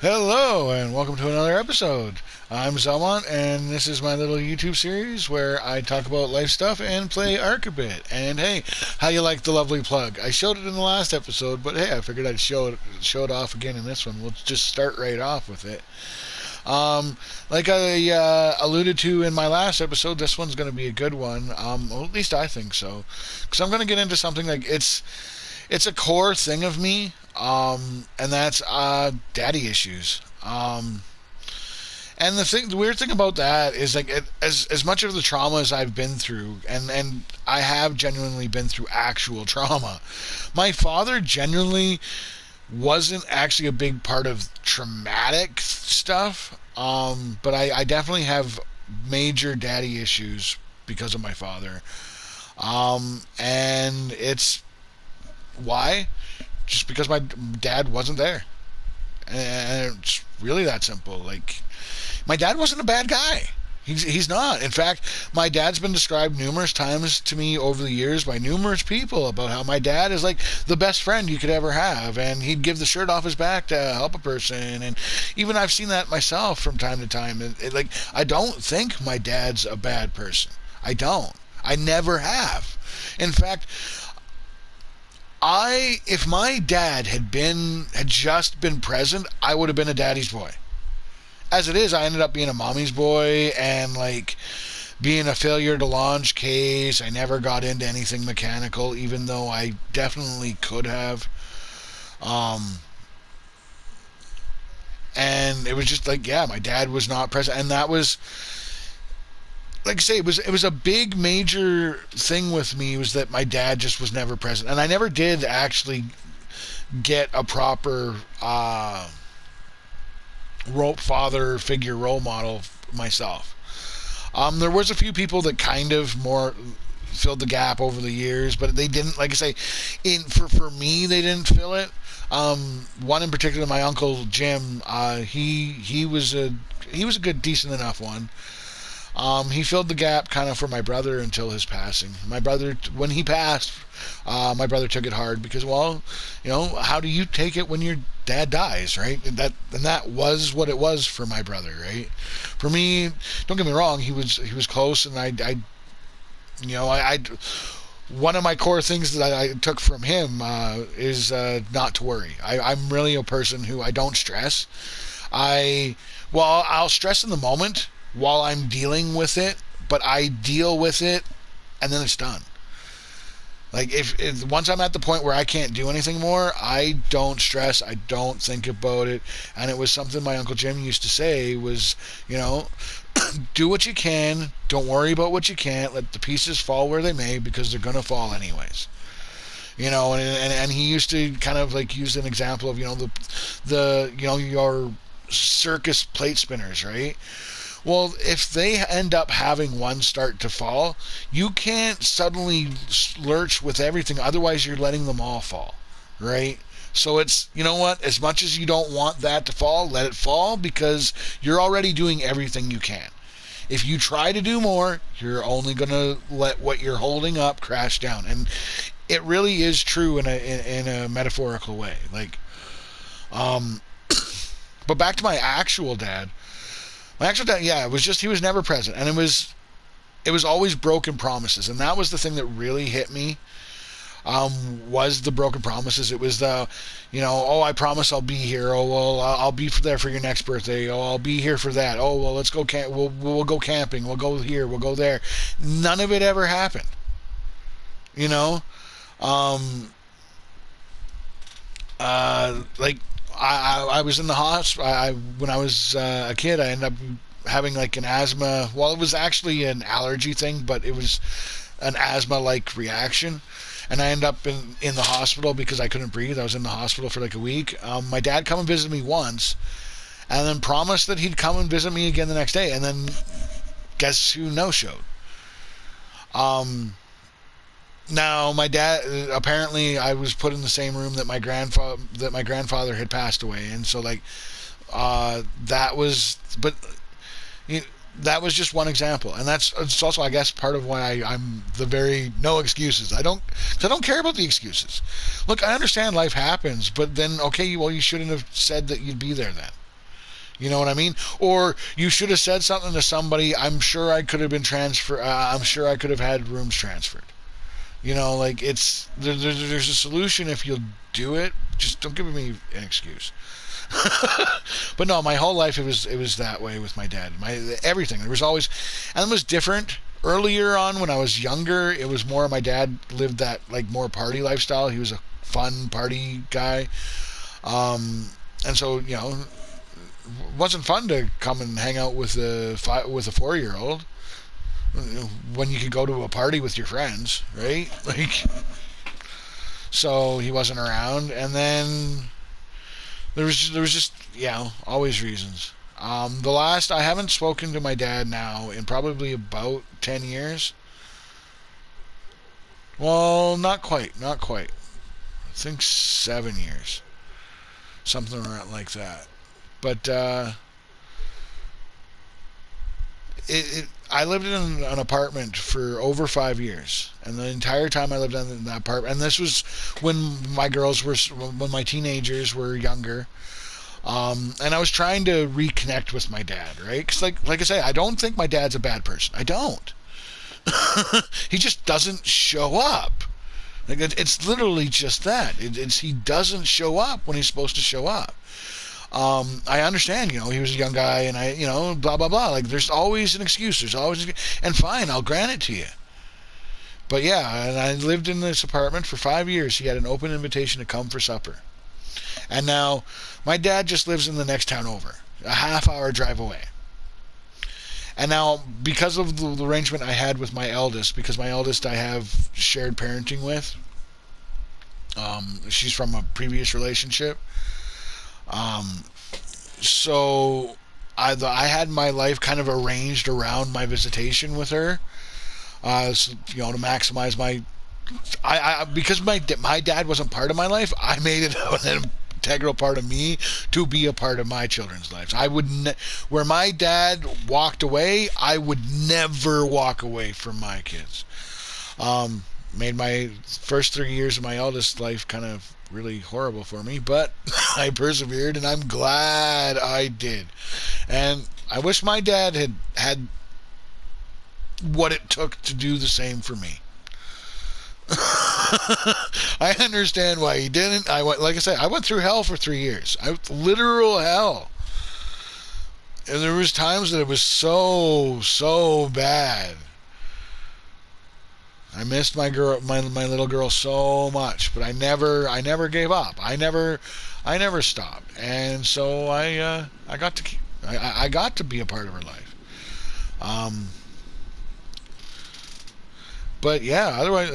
Hello, and welcome to another episode. I'm Zelmont, and this is my little YouTube series where I talk about life stuff and play Ark a bit. And hey, how you like the lovely plug? I showed it in the last episode, but hey, I figured I'd show it off again in this one. We'll just start right off with it. Like I alluded to in my last episode, this one's going to be a good one. Well, at least I think so, because I'm going to get into something like it's a core thing of me, and that's daddy issues. And the weird thing about that is like as much of the trauma as I've been through, and I have genuinely been through actual trauma. My father genuinely wasn't actually a big part of traumatic stuff, but I definitely have major daddy issues because of my father. And it's why? Just because my dad wasn't there. And it's really that simple. Like, my dad wasn't a bad guy. He's not. In fact, my dad's been described numerous times to me over the years by numerous people about how my dad is like the best friend you could ever have, and he'd give the shirt off his back to help a person. And even I've seen that myself from time to time. Like, I don't think my dad's a bad person. I don't. I never have. In fact, if my dad had just been present, I would have been a daddy's boy. As it is, I ended up being a mommy's boy and like being a failure to launch case. I never got into anything mechanical, even though I definitely could have. Um, and it was just like, yeah, my dad was not present, and that was like I say, it was a big major thing with me was that my dad just was never present, and I never did actually get a proper father figure role model myself. There was a few people that kind of more filled the gap over the years, but they didn't. Like I say, for me, they didn't fill it. One in particular, my uncle Jim. He was a good, decent enough one. He filled the gap kind of for my brother until his passing. My brother, when he passed, my brother took it hard because, well, how do you take it when your dad dies, right? And that was what it was for my brother, right? For me, don't get me wrong, he was close, and I one of my core things that I took from him is not to worry. I'm really a person who I don't stress. I'll stress in the moment while I'm dealing with it, but I deal with it and then it's done. Like if once I'm at the point where I can't do anything more, I don't stress, I don't think about it. And it was something my Uncle Jim used to say was, do what you can, don't worry about what you can't, let the pieces fall where they may because they're gonna fall anyways. And he used to kind of like use an example of your circus plate spinners, right? Well, if they end up having one start to fall, you can't suddenly lurch with everything. Otherwise, you're letting them all fall, right? So it's, you know what? As much as you don't want that to fall, let it fall because you're already doing everything you can. If you try to do more, you're only going to let what you're holding up crash down. And it really is true in a metaphorical way. Like, but back to my actual dad. My actual dad, yeah, it was just he was never present, and it was always broken promises, and that was the thing that really hit me. Was the broken promises? It was oh, I promise I'll be here. Oh, well, I'll be there for your next birthday. Oh, I'll be here for that. Oh, well, let's go we'll go camping. We'll go here. We'll go there. None of it ever happened. You know, um, like I was in the hospital. When I was a kid, I ended up having like an asthma. Well, it was actually an allergy thing, but it was an asthma-like reaction. And I ended up in the hospital because I couldn't breathe. I was in the hospital for like a week. My dad come and visit me once, and then promised that he'd come and visit me again the next day. And then guess who no-showed? Um, Now, my dad apparently I was put in the same room that my grandfather had passed away, and so like that was, but you know, that was just one example, and it's also I guess part of why I'm the very no excuses. I don't care about the excuses. Look, I understand life happens, but then okay, well you shouldn't have said that you'd be there then. You know what I mean? Or you should have said something to somebody. I'm sure I could have been transferred. I'm sure I could have had rooms transferred. You know, like there's a solution if you'll do it. Just don't give me an excuse. But no, my whole life it was that way with my dad. Everything there was always, and it was different. Earlier on, when I was younger, it was more my dad lived that like more party lifestyle. He was a fun party guy, and so it wasn't fun to come and hang out with a 4-year-old when you could go to a party with your friends, right? Like, so he wasn't around, and then there was just always reasons. I haven't spoken to my dad now in probably about 10 years. Well, not quite. I think 7 years, something around like that. But I lived in an apartment for over 5 years, and the entire time I lived in that apartment, and this was when when my teenagers were younger, and I was trying to reconnect with my dad, right? Because like I say, I don't think my dad's a bad person. I don't. He just doesn't show up. Like it's literally just that. He doesn't show up when he's supposed to show up. I understand, he was a young guy, and blah blah blah. Like there's always an excuse. And fine, I'll grant it to you. But yeah, and I lived in this apartment for 5 years. He had an open invitation to come for supper, and now my dad just lives in the next town over, a half-hour drive away. And now, because of the arrangement I had with my eldest, because my eldest I have shared parenting with, she's from a previous relationship. So I had my life kind of arranged around my visitation with her, to maximize because my dad wasn't part of my life. I made it an integral part of me to be a part of my children's lives. I would where my dad walked away, I would never walk away from my kids. Made my first 3 years of my eldest life kind of really horrible for me, but I persevered, and I'm glad I did. And I wish my dad had what it took to do the same for me. I understand why he didn't. Like I said, I went through hell for 3 years. Literal hell. And there was times that it was so bad. I missed my little girl so much, but I never gave up. I never stopped, and so I got to be a part of her life. But yeah, otherwise,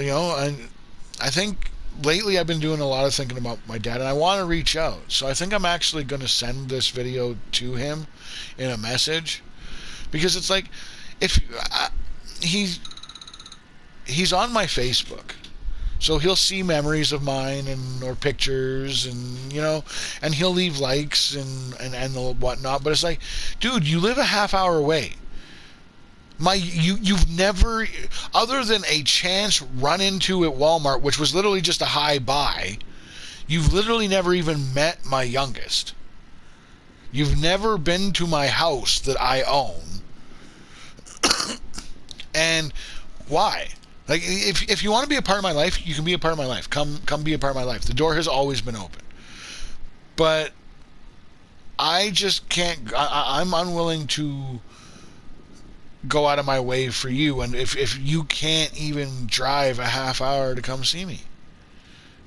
I think lately I've been doing a lot of thinking about my dad, and I want to reach out. So I think I'm actually going to send this video to him in a message, because it's like if he's on my Facebook, so he'll see memories of mine or pictures, and and he'll leave likes and the whatnot. But it's like, dude, you live a half hour away. You've never, other than a chance run into at Walmart, which was literally just a hi bye, you've literally never even met my youngest. You've never been to my house that I own. And why? Like, if you want to be a part of my life, you can be a part of my life. Come be a part of my life. The door has always been open. But I just can't. I'm unwilling to go out of my way for you. And if you can't even drive a half hour to come see me,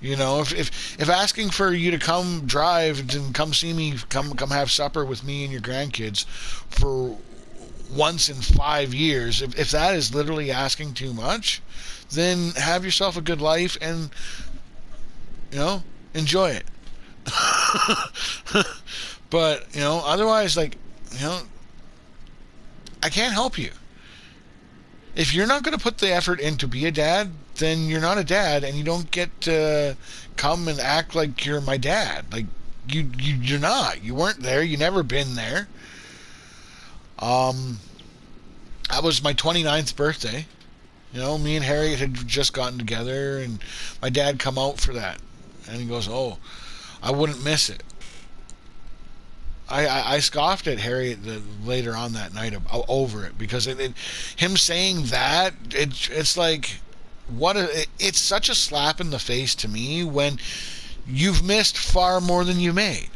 if asking for you to come drive and come see me, come have supper with me and your grandkids for once in 5 years, if that is literally asking too much, then have yourself a good life and enjoy it. But otherwise, I can't help you. If you're not going to put the effort in to be a dad, then you're not a dad, and you don't get to come and act like you're my dad. Like you're not. You weren't there. You never been there. That was my 29th birthday. Me and Harriet had just gotten together, and my dad come out for that. And he goes, "Oh, I wouldn't miss it." I scoffed at Harry later on that night over it because him saying that it's like it's such a slap in the face to me when you've missed far more than you made.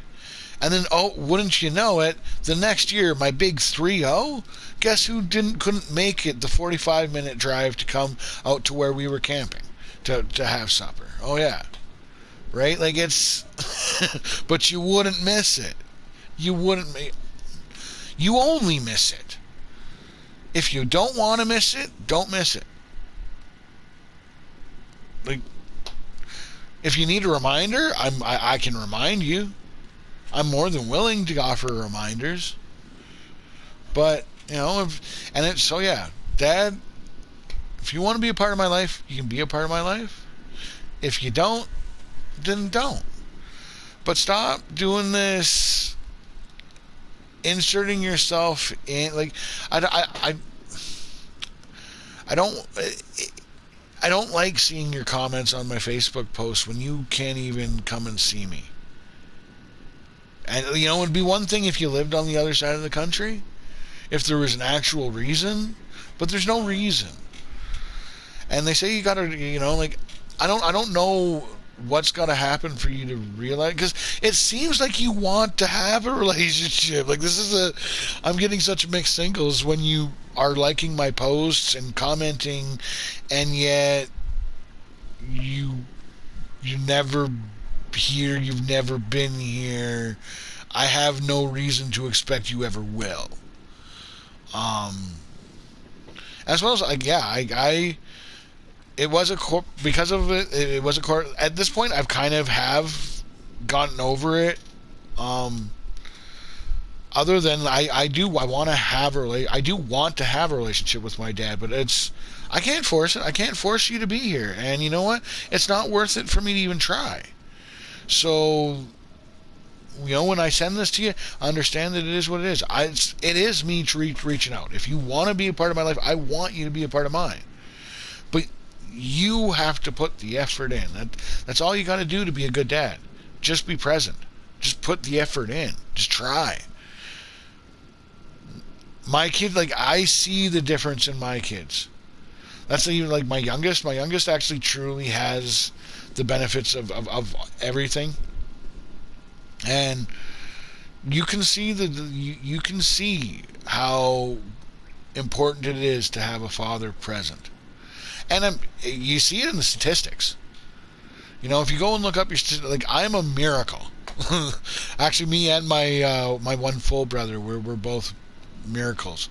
And then, oh, wouldn't you know it, the next year, my big 3-0, guess who couldn't make it the 45-minute drive to come out to where we were camping to have supper? Oh, yeah. Right? Like, it's... but you wouldn't miss it. You wouldn't... You only miss it. If you don't want to miss it, don't miss it. Like, if you need a reminder, I can remind you. I'm more than willing to offer reminders. But, and it's, so yeah, Dad, if you want to be a part of my life, you can be a part of my life. If you don't, then don't. But stop doing this, inserting yourself in, like, I don't like seeing your comments on my Facebook posts when you can't even come and see me. And, it would be one thing if you lived on the other side of the country, if there was an actual reason, but there's no reason. And they say you gotta, like, I don't know what's gotta happen for you to realize, because it seems like you want to have a relationship. Like, I'm getting such mixed signals when you are liking my posts and commenting, and yet you never here, you've never been here. I have no reason to expect you ever will. As well as, it was a court, because of it. It was a court. At this point, I've kind of have gotten over it. Other than I want to have I do want to have a relationship with my dad, but I can't force it. I can't force you to be here, and you know what? It's not worth it for me to even try. So, when I send this to you, understand that it is what it is. It is me reaching out. If you want to be a part of my life, I want you to be a part of mine. But you have to put the effort in. That's all you got to do to be a good dad. Just be present. Just put the effort in. Just try. My kid, like, I see the difference in my kids. That's even like my youngest. My youngest actually truly has the benefits of everything, and you can see you can see how important it is to have a father present, and you see it in the statistics. If you go and look up your statistics, like, I'm a miracle. Actually, me and my one full brother, we're both miracles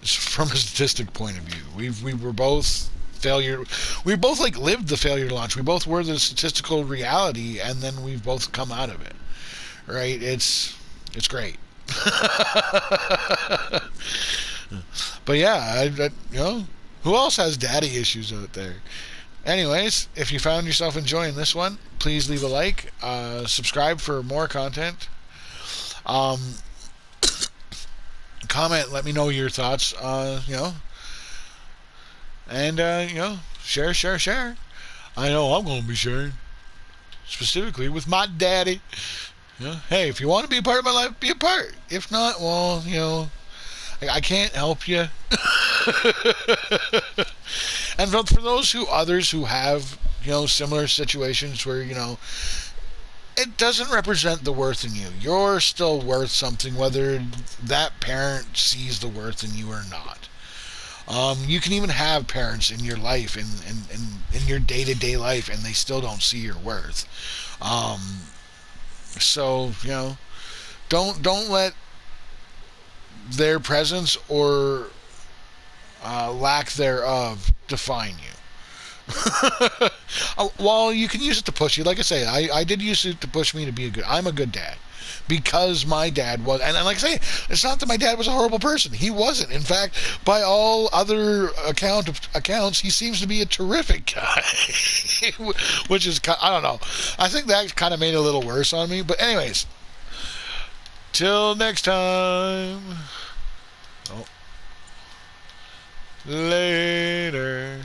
from a statistic point of view. We were both failure. We both, like, lived the failure to launch. We both were the statistical reality, and then we've both come out of it. Right? It's great. But yeah, who else has daddy issues out there? Anyways, if you found yourself enjoying this one, please leave a like, subscribe for more content. Comment, let me know your thoughts, and, share. I know I'm going to be sharing. Specifically with my daddy. Hey, if you want to be a part of my life, be a part. If not, well, I can't help you. And for those others who have, similar situations where, it doesn't represent the worth in you. You're still worth something, whether that parent sees the worth in you or not. You can even have parents in your life, in your day-to-day life, and they still don't see your worth. So, don't let their presence or lack thereof define you. Well, you can use it to push you. Like I say, I did use it to push me to be I'm a good dad. Because my dad was, and like I say, it's not that my dad was a horrible person. He wasn't. In fact, by all other accounts, he seems to be a terrific guy. Which is, I don't know. I think that kind of made it a little worse on me. But anyways, till next time. Oh. Later.